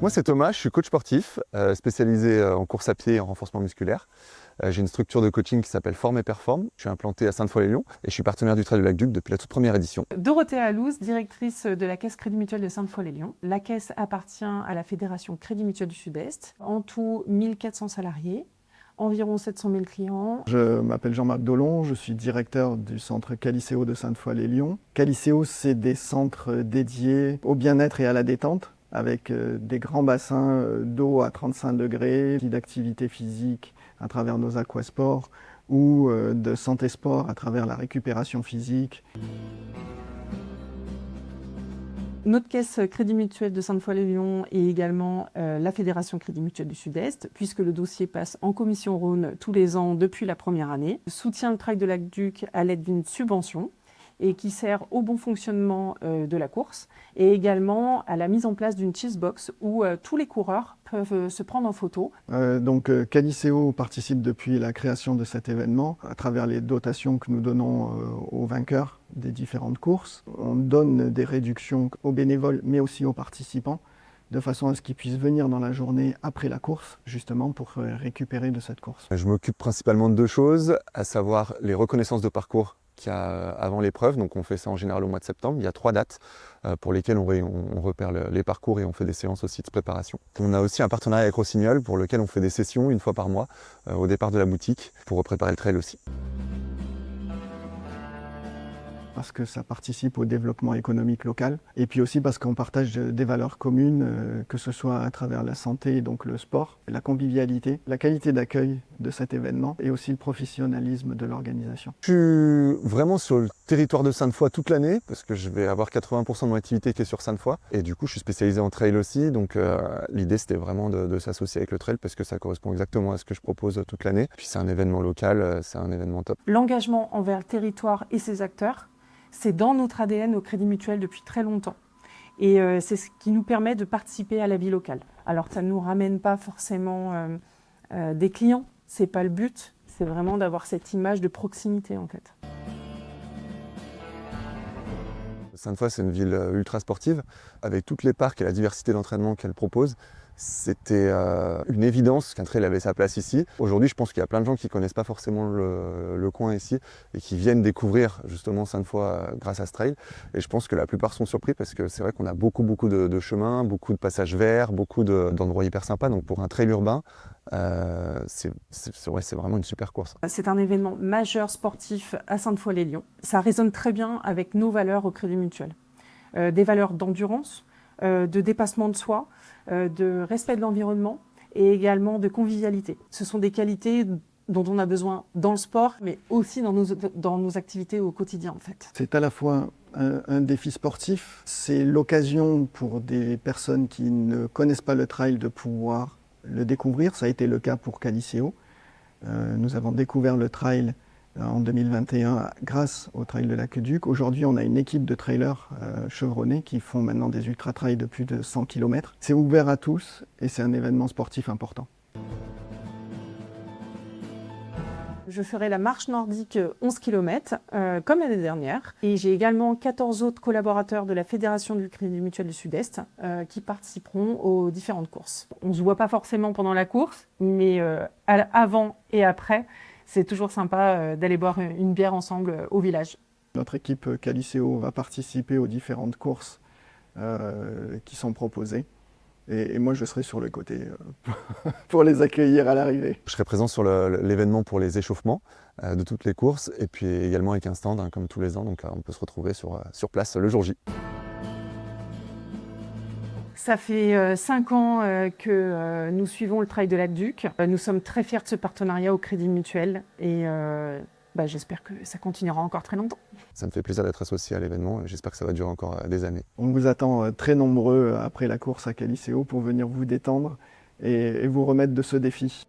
Moi c'est Thomas, je suis coach sportif, spécialisé en course à pied et en renforcement musculaire. J'ai une structure de coaching qui s'appelle Forme et Performe. Je suis implanté à Sainte-Foy-lès-Lyon et je suis partenaire du Trail du Lac-Duc depuis la toute première édition. Dorothée Alouz, directrice de la Caisse Crédit Mutuel de Sainte-Foy-lès-Lyon. La caisse appartient à la Fédération Crédit Mutuel du Sud-Est. En tout, 1400 salariés, environ 700 000 clients. Je m'appelle Jean-Marc Dolon, je suis directeur du centre Caliceo de Sainte-Foy-lès-Lyon. Caliceo, c'est des centres dédiés au bien-être et à la détente, avec des grands bassins d'eau à 35 degrés, d'activité physique à travers nos aquasports ou de santé sport à travers la récupération physique. Notre caisse Crédit Mutuel de Sainte-Foy-lès-Lyon et également la Fédération Crédit Mutuel du Sud-Est, puisque le dossier passe en commission Rhône tous les ans depuis la première année, soutient le Trail de Lac-Duc à l'aide d'une subvention et qui sert au bon fonctionnement de la course et également à la mise en place d'une cheesebox où tous les coureurs peuvent se prendre en photo. Caliceo participe depuis la création de cet événement à travers les dotations que nous donnons aux vainqueurs des différentes courses. On donne des réductions aux bénévoles mais aussi aux participants de façon à ce qu'ils puissent venir dans la journée après la course, justement pour récupérer de cette course. Je m'occupe principalement de deux choses, à savoir les reconnaissances de parcours qu'il y a avant l'épreuve. Donc on fait ça en général au mois de septembre. Il y a 3 dates pour lesquelles on repère les parcours et on fait des séances aussi de préparation. On a aussi un partenariat avec Rossignol pour lequel on fait des sessions une fois par mois au départ de la boutique pour préparer le trail aussi. Parce que ça participe au développement économique local, et puis aussi parce qu'on partage des valeurs communes, que ce soit à travers la santé, donc le sport, la convivialité, la qualité d'accueil de cet événement, et aussi le professionnalisme de l'organisation. Je suis vraiment sur le territoire de Sainte-Foy toute l'année, parce que je vais avoir 80% de mon activité qui est sur Sainte-Foy, et du coup je suis spécialisé en trail aussi, donc l'idée c'était vraiment de s'associer avec le trail, parce que ça correspond exactement à ce que je propose toute l'année. Puis c'est un événement local, c'est un événement top. L'engagement envers le territoire et ses acteurs, c'est dans notre ADN au Crédit Mutuel depuis très longtemps. Et c'est ce qui nous permet de participer à la vie locale. Alors ça ne nous ramène pas forcément des clients, c'est pas le but, c'est vraiment d'avoir cette image de proximité en fait. Sainte-Foy, c'est une ville ultra sportive, avec toutes les parcs et la diversité d'entraînement qu'elle propose. C'était une évidence qu'un trail avait sa place ici. Aujourd'hui, je pense qu'il y a plein de gens qui ne connaissent pas forcément le coin ici et qui viennent découvrir justement Sainte-Foy grâce à ce trail. Et je pense que la plupart sont surpris parce que c'est vrai qu'on a beaucoup de chemins, beaucoup de passages verts, beaucoup d'endroits hyper sympas. Donc pour un trail urbain, c'est vraiment une super course. C'est un événement majeur sportif à Sainte-Foy-lès-Lyon. Ça résonne très bien avec nos valeurs au Crédit Mutuel. Des valeurs d'endurance, de dépassement de soi, de respect de l'environnement et également de convivialité. Ce sont des qualités dont on a besoin dans le sport, mais aussi dans nos activités au quotidien en fait. C'est à la fois un défi sportif, c'est l'occasion pour des personnes qui ne connaissent pas le trail de pouvoir le découvrir. Ça a été le cas pour Caliceo. Nous avons découvert le trail en 2021 grâce au Trail de Lac-Duc. Aujourd'hui, on a une équipe de trailers chevronnés qui font maintenant des ultra-trails de plus de 100 km. C'est ouvert à tous et c'est un événement sportif important. Je ferai la marche nordique 11 km, comme l'année dernière. Et j'ai également 14 autres collaborateurs de la Fédération du Crédit Mutuel du Sud-Est qui participeront aux différentes courses. On ne se voit pas forcément pendant la course, mais avant et après, c'est toujours sympa d'aller boire une bière ensemble au village. Notre équipe Caliceo va participer aux différentes courses qui sont proposées. Et moi, je serai sur le côté pour les accueillir à l'arrivée. Je serai présent sur l'événement pour les échauffements de toutes les courses et puis également avec un stand comme tous les ans. Donc on peut se retrouver sur place le jour J. Ça fait 5 ans que nous suivons le Trail de Lac-Duc. Nous sommes très fiers de ce partenariat au Crédit Mutuel et j'espère que ça continuera encore très longtemps. Ça me fait plaisir d'être associé à l'événement et j'espère que ça va durer encore des années. On vous attend très nombreux après la course à Caliceo pour venir vous détendre et vous remettre de ce défi.